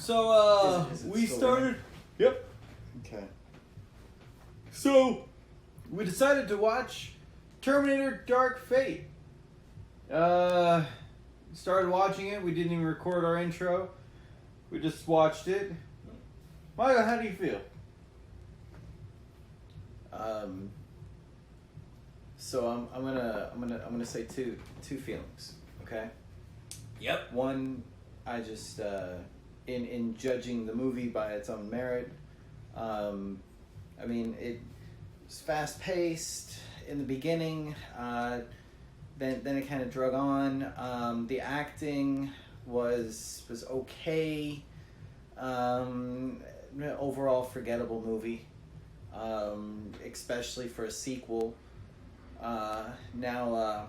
So, Is it we still started... Yep. Okay. So, we decided to watch Terminator Dark Fate. Started watching it. We didn't even record our intro. We just watched it. Michael, how do you feel? So I'm gonna say two feelings. Okay. Yep. One, I just in judging the movie by its own merit. I mean, it's fast paced in the beginning. Then it kind of drug on. The acting was okay. Overall, forgettable movie. Especially for a sequel. Now,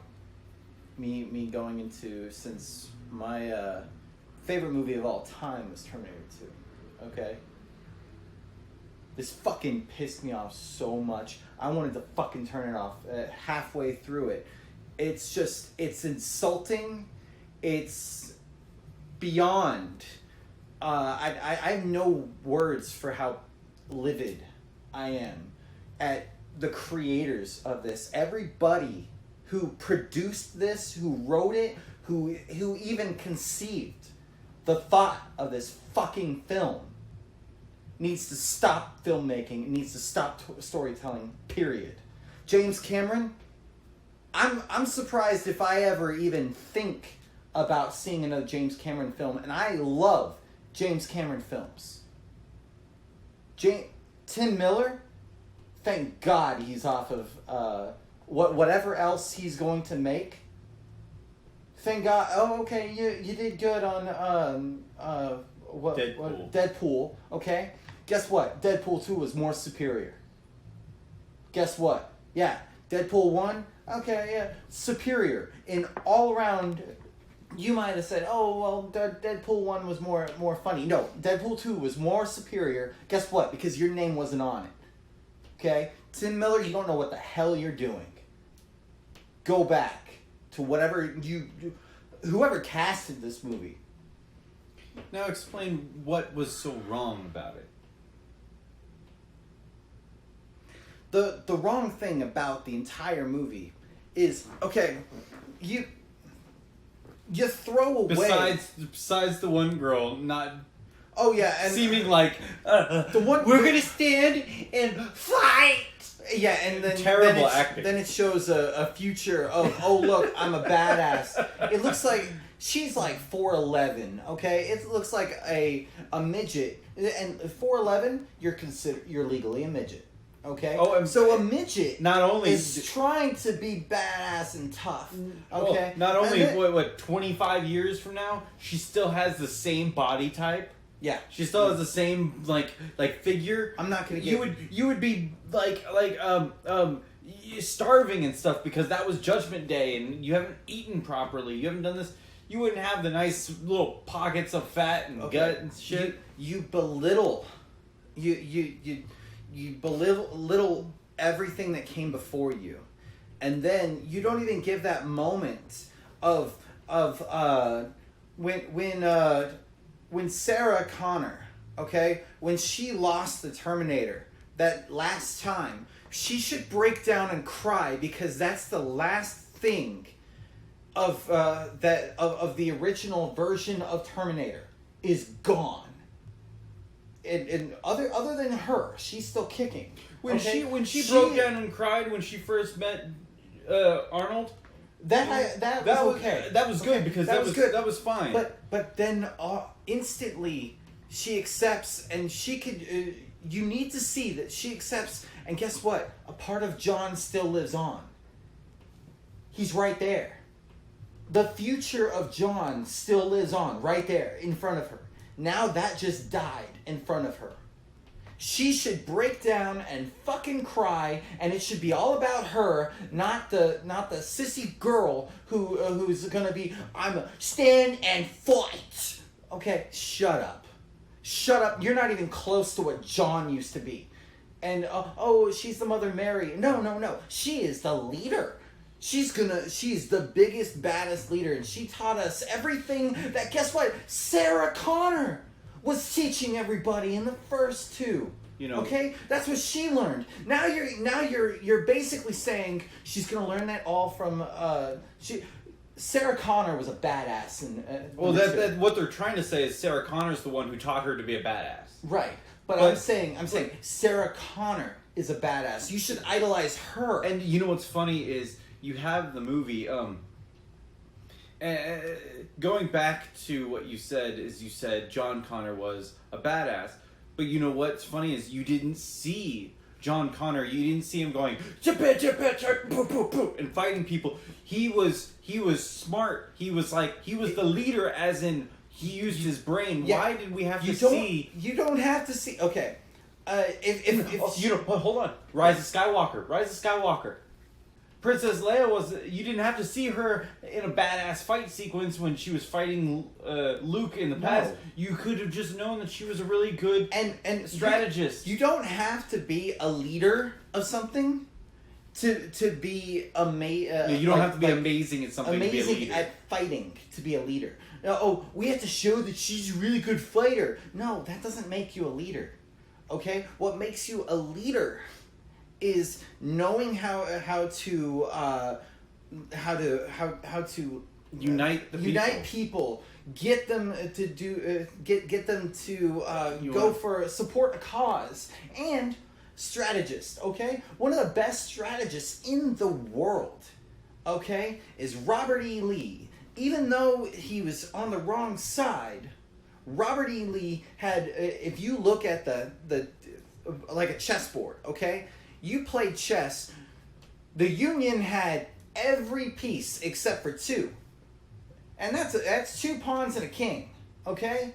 me going into, since my favorite movie of all time was Terminator 2. Okay. This fucking pissed me off so much. I wanted to fucking turn it off halfway through it. It's just, it's insulting. It's beyond. I have no words for how livid I am at the creators of this. Everybody who produced this, who wrote it, who even conceived the thought of this fucking film needs to stop filmmaking. It needs to stop storytelling, period. James Cameron, I'm surprised if I ever even think about seeing another James Cameron film, and I love James Cameron films. Tim Miller, thank God he's off of whatever else he's going to make. Thank God. Oh, okay, you did good on Deadpool. Okay, guess what? Deadpool 2 was more superior. Guess what? Yeah, Deadpool 1. Okay, yeah, superior in all around. You might have said, "Oh, well, Deadpool 1 was more funny." No, Deadpool 2 was more superior. Guess what? Because your name wasn't on it. Okay? Tim Miller, you don't know what the hell you're doing. Go back to whatever whoever casted this movie. Now explain what was so wrong about it. The wrong thing about the entire movie is, okay, you throw away... Besides the one girl not... Oh, yeah, and... Seeming like... the one... We're gonna stand and fight! Yeah, and then... Terrible acting. Then it shows a future of, oh, look, I'm a badass. It looks like... She's like 4'11", okay? It looks like a midget. And 4'11", you're legally a midget. Okay. Oh, so a midget not only is trying to be badass and tough. Okay. Well, not only what 25 years from now, she still has the same body type. Yeah. She still has the same like figure. I'm not gonna get you would be starving and stuff because that was Judgment Day and you haven't eaten properly. You haven't done this. You wouldn't have the nice little pockets of fat and gut and shit. You belittle. You belittle everything that came before you, and then you don't even give that moment of when Sarah Connor, okay, when she lost the Terminator that last time, she should break down and cry because that's the last thing of the original version of Terminator is gone. And other than her, she's still kicking. When she broke down and cried when she first met Arnold, that was okay. That was good because that was good. That was fine. But then instantly she accepts, and she could. You need to see that she accepts, and guess what? A part of John still lives on. He's right there. The future of John still lives on, right there in front of her. Now that just died in front of her. She should break down and fucking cry, and it should be all about her, not the sissy girl who's gonna be, I'm a stand and fight. Okay, shut up. Shut up. You're not even close to what John used to be. And she's the Mother Mary. No. She is the leader. She's the biggest, baddest leader, and she taught us everything that, guess what? Sarah Connor was teaching everybody in the first two. You know, okay, that's what she learned. Now you're basically saying she's gonna learn that all from Sarah Connor was a badass in. Well, that what they're trying to say is Sarah Connor's the one who taught her to be a badass. Right, but I'm saying Sarah Connor is a badass. You should idolize her. And you know what's funny is you have the movie. Going back to what you said is you said John Connor was a badass, but you know what's funny is you didn't see John Connor. You didn't see him going and fighting people. He was smart. He was the leader, as in he used his brain. Yeah. Why did we have to see? You don't have to see. Okay, if you know, hold on. Rise of Skywalker. Princess Leia you didn't have to see her in a badass fight sequence when she was fighting Luke in the past. No. You could have just known that she was a really good and strategist. You don't have to be a leader of something to be amazing. You don't have to be amazing at something. Amazing to be a leader. at fighting to be a leader. Oh, we have to show that she's a really good fighter. No, that doesn't make you a leader. Okay, what makes you a leader is knowing how to unite people, get them to do get them to support a cause, and strategist. Okay, one of the best strategists in the world, okay, is Robert E. Lee. Even though he was on the wrong side, Robert E. Lee had. If you look at the like a chessboard, okay. You played chess. The Union had every piece except for two. And that's 2 pawns and a king, okay?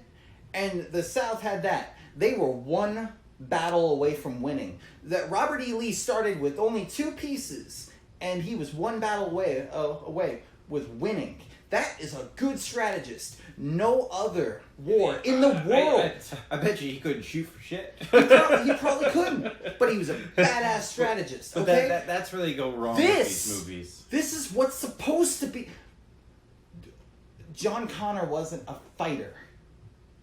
And the South had that. They were one battle away from winning. That Robert E. Lee started with only 2 pieces, and he was one battle away with winning. That is a good strategist. No other war in the world. I bet you he couldn't shoot for shit. He probably couldn't, but he was a badass strategist. Okay? But that's where they go wrong with these movies. This is what's supposed to be. John Connor wasn't a fighter.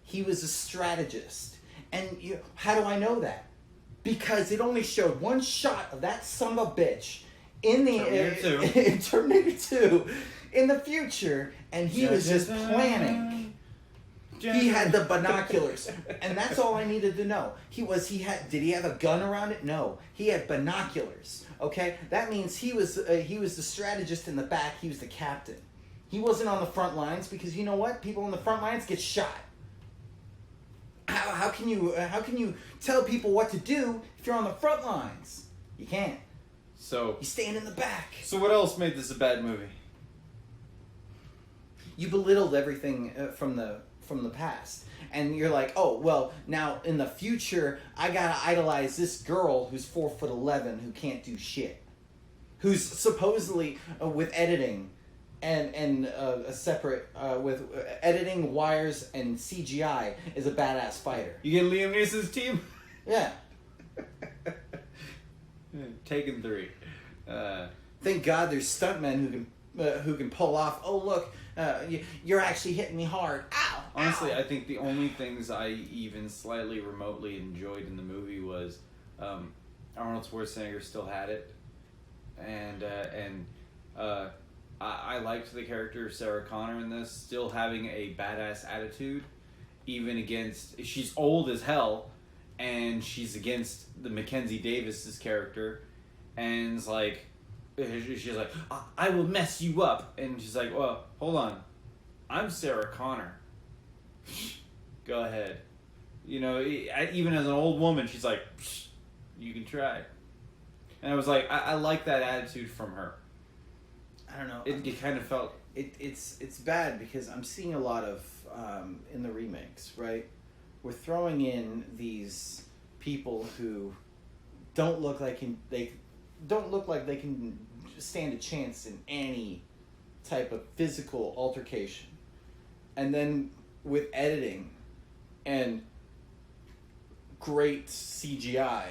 He was a strategist. And how do I know that? Because it only showed one shot of that son of a bitch in Terminator 2 in the future, and he was just planning. He had the binoculars, and that's all I needed to know. Did he have a gun around it? No, he had binoculars. Okay, that means he was the strategist in the back. He was the captain. He wasn't on the front lines, because you know what? People on the front lines get shot. How can you tell people what to do if you're on the front lines? You can't. So you stand in the back. So what else made this a bad movie? You belittled everything from the past, and you're like, oh well, now in the future I gotta idolize this girl who's 4'11" who can't do shit, who's supposedly with editing and a separate with editing, wires, and CGI is a badass fighter. You get Liam Neeson's team. Yeah. Taken 3. Thank God there's stuntmen who can pull off. Oh look, you're actually hitting me hard. Ow! Honestly, ow. I think the only things I even slightly remotely enjoyed in the movie was Arnold Schwarzenegger still had it, and I liked the character of Sarah Connor in this, still having a badass attitude, even against, she's old as hell, and she's against the Mackenzie Davis's character, and it's like, she's like, I will mess you up, and she's like, well, hold on, I'm Sarah Connor. Go ahead. You know, even as an old woman, she's like, you can try. And I was like, I like that attitude from her. I don't know. It kind of felt... It's bad because I'm seeing a lot of, in the remakes, right? We're throwing in these people who don't look like they can stand a chance in any type of physical altercation. And then with editing and great CGI,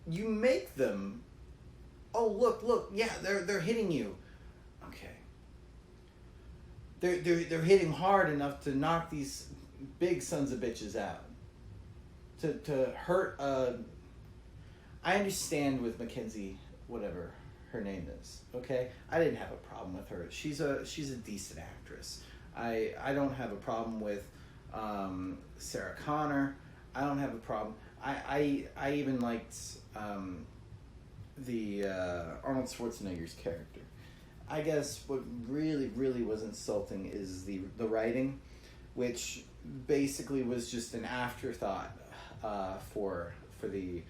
you make them, oh look, yeah, they're hitting you. Okay. They're hitting hard enough to knock these big sons of bitches out. To hurt. I understand with Mackenzie, whatever her name is. Okay, I didn't have a problem with her. She's a decent actress. I don't have a problem with Sarah Connor. I don't have a problem. I even liked the Arnold Schwarzenegger's character. I guess what really was insulting is the writing, which basically was just an afterthought for the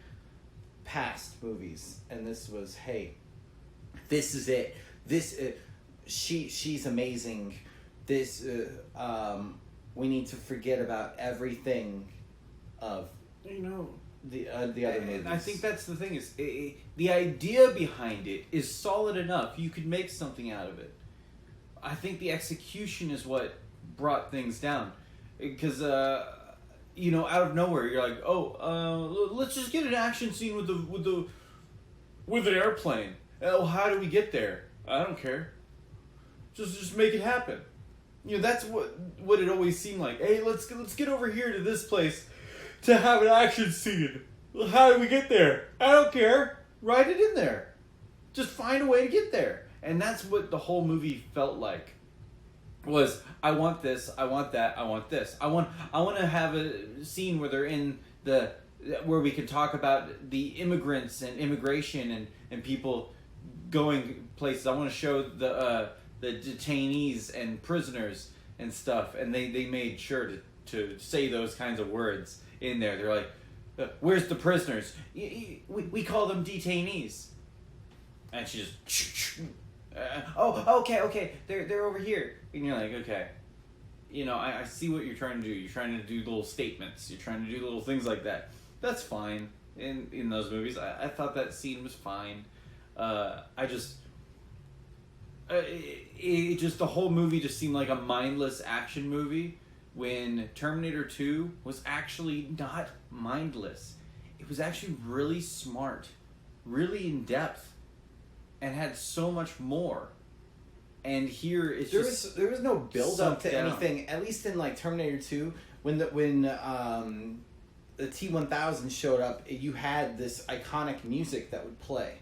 past movies, and this was, hey, this is it. She's amazing. This we need to forget about everything of the other movies. I think that's the thing is the idea behind it is solid enough. You could make something out of it. I think the execution is what brought things down, because out of nowhere you're like, let's just get an action scene with an airplane. Oh, how do we get there? I don't care. Just make it happen. That's what it always seemed like. Hey, let's get over here to this place to have an action scene. Well, how do we get there? I don't care. Write it in there. Just find a way to get there. And that's what the whole movie felt like. Was I want this, I want that, I want this. I want to have a scene where they're in where we can talk about the immigrants and immigration and people going places. I want to show the detainees and prisoners and stuff, and they made sure to say those kinds of words in there. They're like, where's the prisoners? We call them detainees. And she just, okay, they're over here. And you're like, okay, I see what you're trying to do. You're trying to do little statements. You're trying to do little things like that. That's fine in those movies. I thought that scene was fine. It just, the whole movie just seemed like a mindless action movie, when Terminator 2 was actually not mindless. It was actually really smart, really in depth, and had so much more. And here it's there was no build up to anything. At least in like Terminator 2, when the T-1000 showed up, you had this iconic music that would play,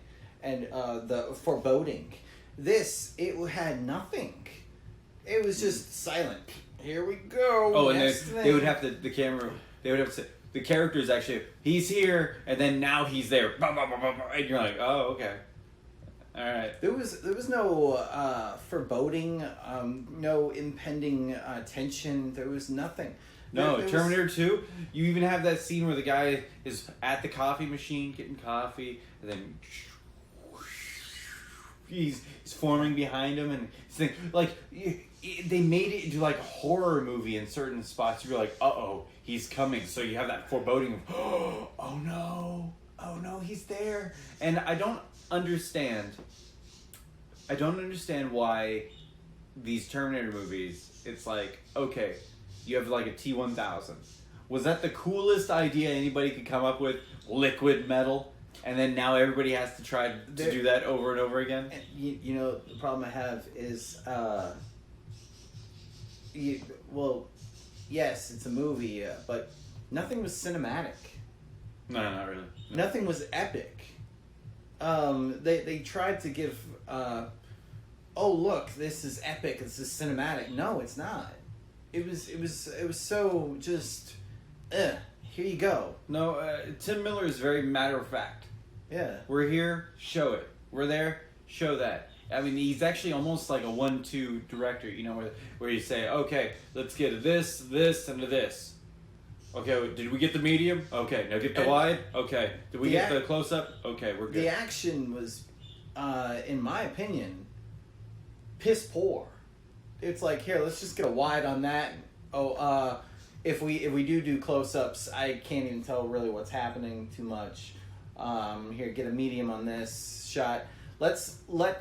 and the foreboding. This, it had nothing. It was just silent. Here we go. Oh, and they would have to, the camera, they would have to say, the character's actually, he's here, and then now he's there. And you're like, oh, okay. All right. There was no foreboding, no impending tension. There was nothing. No, Terminator 2, you even have that scene where the guy is at the coffee machine getting coffee, and then he's forming behind him, and they made it into like a horror movie in certain spots. You're like, uh-oh, he's coming. So you have that foreboding of, oh no, he's there. And I don't understand why these Terminator movies, it's like, okay, you have like a T-1000. Was that the coolest idea anybody could come up with? Liquid metal? And then now everybody has to try to do that over and over again? And the problem I have is, yes, it's a movie, but nothing was cinematic. No, not really. No. Nothing was epic. They tried to give, look, this is epic, this is cinematic. No, it's not. It was so just, here you go. No, Tim Miller is very matter of fact. Yeah. We're here, show it. We're there, show that. I mean, he's actually almost like a 1-2 director, where you say, okay, let's get this, and this. Okay, did we get the medium? Okay, now get the wide? Okay. Did we get the close-up? Okay, we're good. The action was, in my opinion, piss poor. It's like, here, let's just get a wide on that. If we do close-ups, I can't even tell really what's happening too much. Here, get a medium on this shot. Let's make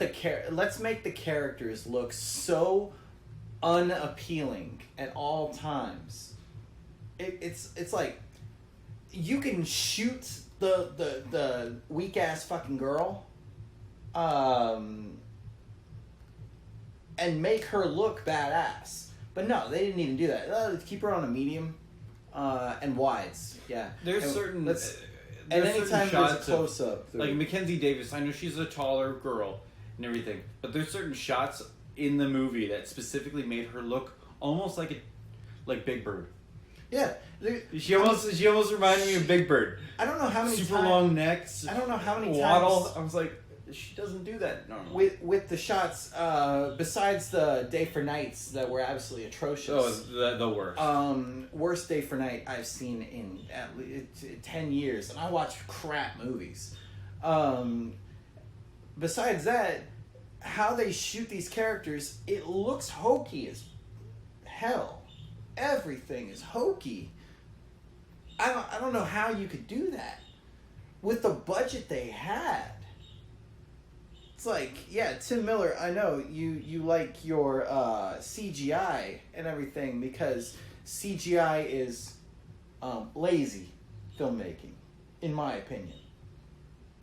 the characters look so unappealing at all times. It's like you can shoot the weak ass fucking girl, and make her look badass. But no, they didn't even do that. Let's keep her on a medium and wides. Yeah. There's and certain... and there's anytime certain there's a shots close-up. like Mackenzie Davis, I know she's a taller girl and everything, but there's certain shots in the movie that specifically made her look almost like Big Bird. Yeah. She almost reminded me of Big Bird. I don't know how many super long necks. I don't know how many waddle. times. I was like, she doesn't do that normally. With the shots, besides the Day for Nights that were absolutely atrocious. Oh, the worst. Worst Day for Night I've seen in at least 10 years, and I watch crap movies. Besides that, how they shoot these characters, it looks hokey as hell. Everything is hokey. I don't know how you could do that with the budget they had. It's like, yeah, Tim Miller, I know you like your CGI and everything because CGI is lazy filmmaking, in my opinion.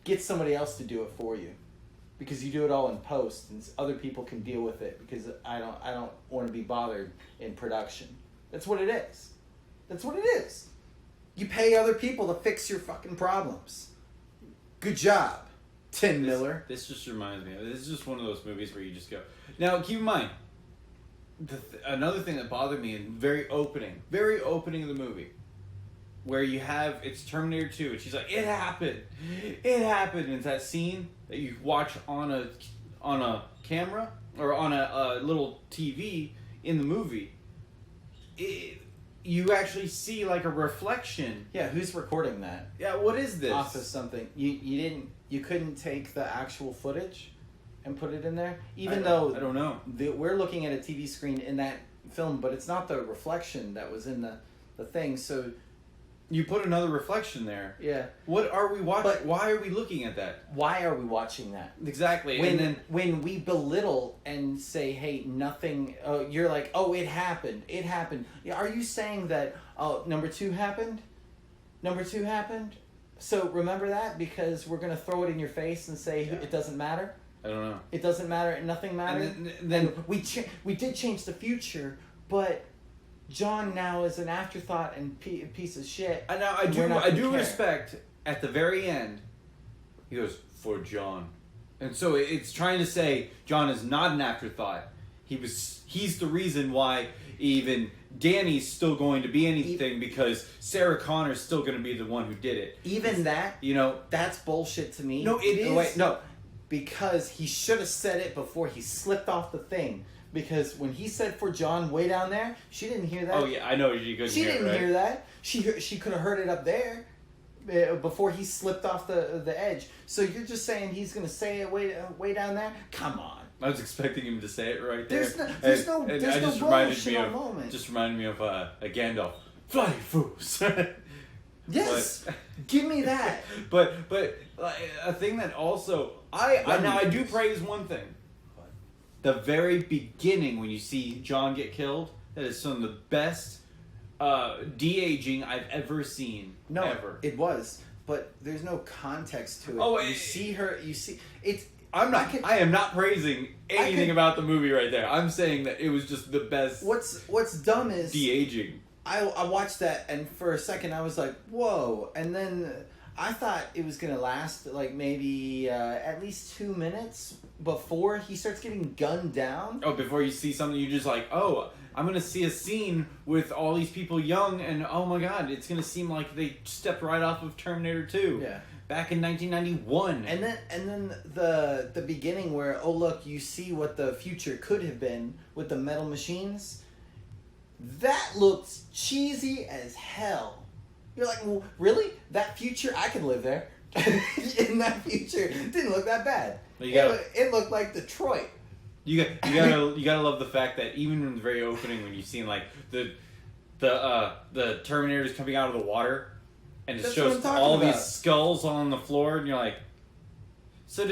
Get somebody else to do it for you because you do it all in post and other people can deal with it because I don't want to be bothered in production. That's what it is. That's what it is. You pay other people to fix your fucking problems. Good job, Tim Miller. This just reminds me. This is just one of those movies where you just go. Now, keep in mind, another thing that bothered me in very opening of the movie, where you have it's Terminator 2, and she's like, "It happened," and it's that scene that you watch on a camera or on a little TV in the movie. You actually see like a reflection. Yeah, who's recording that? Yeah, what is this? Off of something. You couldn't take the actual footage and put it in there? Even though I don't know. We're looking at a TV screen in that film, but it's not the reflection that was in the thing, so you put another reflection there. Yeah. What are we watching? Why are we looking at that? Why are we watching that? Exactly. When we belittle and say, hey, nothing, you're like, oh, it happened. It happened. Yeah, are you saying that, number 2 happened? Number 2 happened? So remember that because we're going to throw it in your face and say it doesn't matter? I don't know. It doesn't matter and nothing matters? And then we did change the future, but John now is an afterthought and piece of shit. Now I do respect at the very end. He goes for John, and so it's trying to say John is not an afterthought. He's the reason why even Danny's still going to be anything because Sarah Connor's still going to be the one who did it. Even that, that's bullshit to me. No, it is. Wait, no, because he should have said it before he slipped off the thing. Because when he said for John way down there, she didn't hear that. Oh yeah, I know she couldn't. She hear didn't it, right? hear that. She could have heard it up there before he slipped off the edge. So you're just saying he's gonna say it way down there? Come on. I was expecting him to say it right there. There's no emotional moment. Just reminded me of a Gandalf. Fly, fools. Yes, give me that. But a thing that also I do praise one thing. The very beginning when you see John get killed, that is some of the best de-aging I've ever seen. No, ever. It was, but there's no context to it. Oh, you see her. You see it's. I am not praising anything about the movie right there. I'm saying that it was just the best. What's dumb is de-aging. I watched that and for a second I was like, whoa, and then I thought it was gonna last like maybe at least 2 minutes before he starts getting gunned down. Oh, before you see something, you're just like, oh, I'm gonna see a scene with all these people young, and oh my god, it's gonna seem like they stepped right off of Terminator 2. Yeah. Back in 1991. And then the beginning where, oh look, you see what the future could have been with the metal machines. That looks cheesy as hell. You're like, well, really? That future? I could live there. In that future, it didn't look that bad. It looked like Detroit. You gotta love the fact that even in the very opening, when you've seen like the Terminators coming out of the water, and it shows all these skulls on the floor, and you're like, so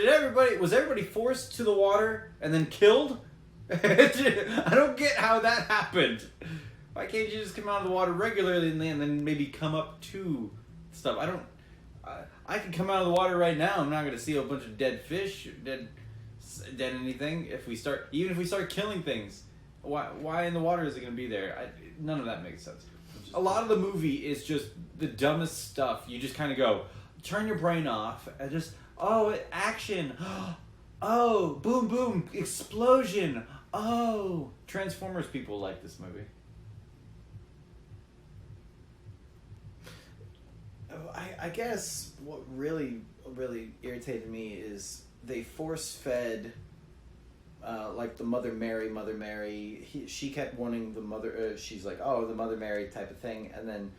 was everybody forced to the water and then killed? I don't get how that happened. Why can't you just come out of the water regularly and then maybe come up to stuff? I can come out of the water right now. I'm not going to see a bunch of dead fish, dead anything. Even if we start killing things, Why in the water is it going to be there? None of that makes sense. A lot of the movie is just the dumbest stuff. You just kind of go, turn your brain off, and just, action. Oh, boom, boom, explosion. Oh, Transformers people like this movie. I guess what really irritated me is they force-fed, like the Mother Mary. She kept wanting the mother. She's like, the Mother Mary type of thing, and then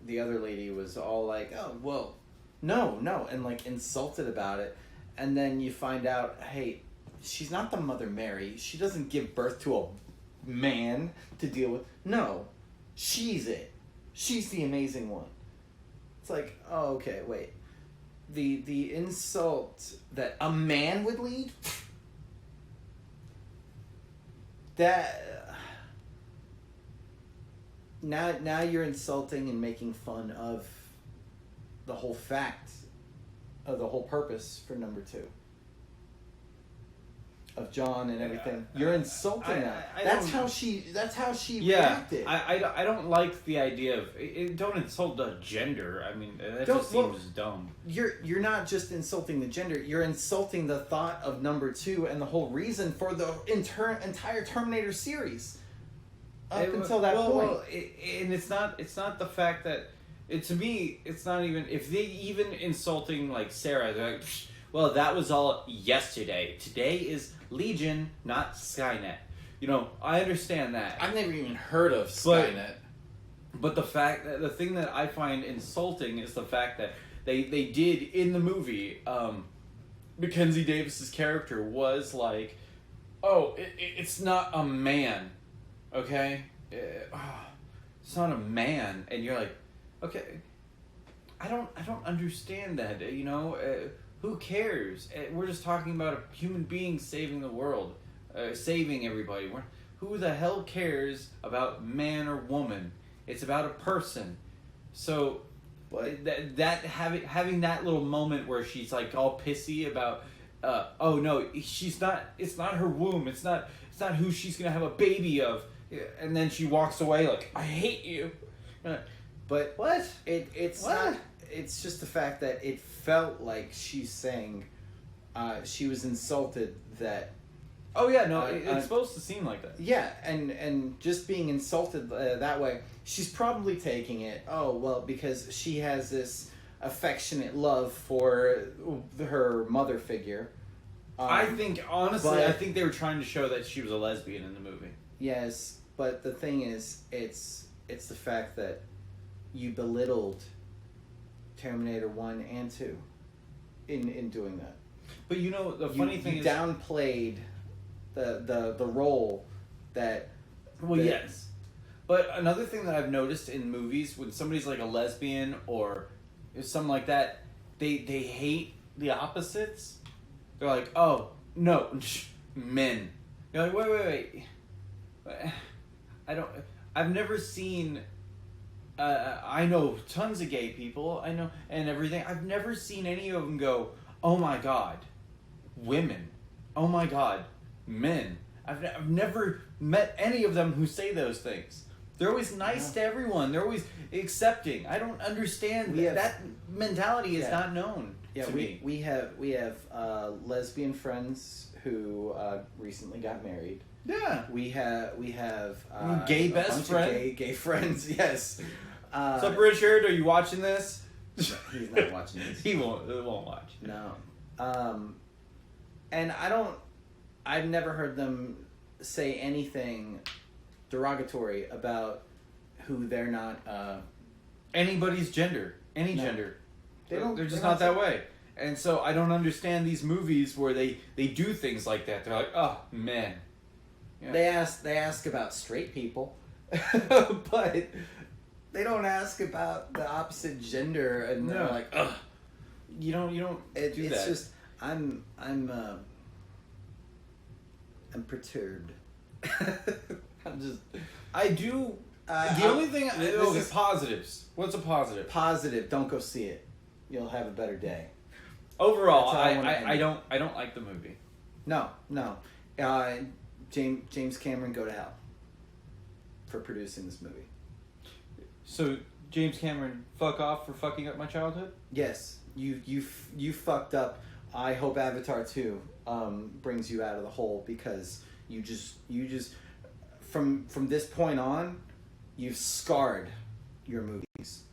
the other lady was all like, oh well, no, and like insulted about it, and then you find out, hey, she's not the Mother Mary. She doesn't give birth to a man to deal with. No, she's it. She's the amazing one. It's like, oh, okay, wait. The insult that a man would lead? That... Now you're insulting and making fun of the whole fact of the whole purpose for number 2. Of John and everything. You're insulting that. That's how she reacted. I don't like the idea of don't insult the gender. I mean, that just seems dumb. You're not just insulting the gender. You're insulting the thought of number 2 and the whole reason for the entire Terminator series until that point. Well, and it's not the fact that to me it's not even if they even insulting like Sarah. They're like, well, that was all yesterday. Today is Legion, not Skynet. You know, I understand that. I've never even heard of Skynet. But the thing that I find insulting is the fact that they did in the movie, Mackenzie Davis's character was like, it's not a man, okay? It's not a man, and you're like, okay, I don't understand that, you know. Who cares? We're just talking about a human being saving the world, saving everybody. Who the hell cares about man or woman? It's about a person. So, having that little moment where she's like all pissy about, oh no, she's not. It's not her womb. It's not who she's gonna have a baby of. And then she walks away like, I hate you. But what? It's what? Not. It's just the fact that it felt like she's saying she was insulted that... Oh yeah, no, it's supposed to seem like that. Yeah, and just being insulted that way, she's probably taking it, because she has this affectionate love for her mother figure. I think, honestly, I think they were trying to show that she was a lesbian in the movie. Yes, but the thing is, it's the fact that you belittled Terminator 1 and 2 in doing that. But you know, the funny thing is... You downplayed the role that... Well, yes. But another thing that I've noticed in movies, when somebody's like a lesbian or something like that, they hate the opposites. They're like, oh, no, men. You're like, wait. I've never seen... I know tons of gay people, I know, and everything. I've never seen any of them go, oh my god, women. Oh my god, men. I've never met any of them who say those things. They're always nice to everyone. They're always accepting. I don't understand. That mentality is not known to me. We have lesbian friends who recently got married. Yeah. We have gay best friend. Gay friends. Yes. What's up, Richard? Are you watching this? He's not watching this. He won't watch. No. And I've never heard them say anything derogatory about who they're not. Anybody's gender. Any gender. They're just not that way. And so I don't understand these movies where they do things like that. They're like, oh, men. Yeah. They ask about straight people, but they don't ask about the opposite gender, and they're like, ugh. You don't do that. It's just I'm perturbed. I do. The only thing. This is positives. What's a positive? Positive. Don't go see it. You'll have a better day. Overall, I don't like the movie. No. James Cameron, go to hell for producing this movie. So James Cameron, fuck off for fucking up my childhood? Yes, you fucked up. I hope Avatar 2 brings you out of the hole, because you just from this point on, you've scarred your movies.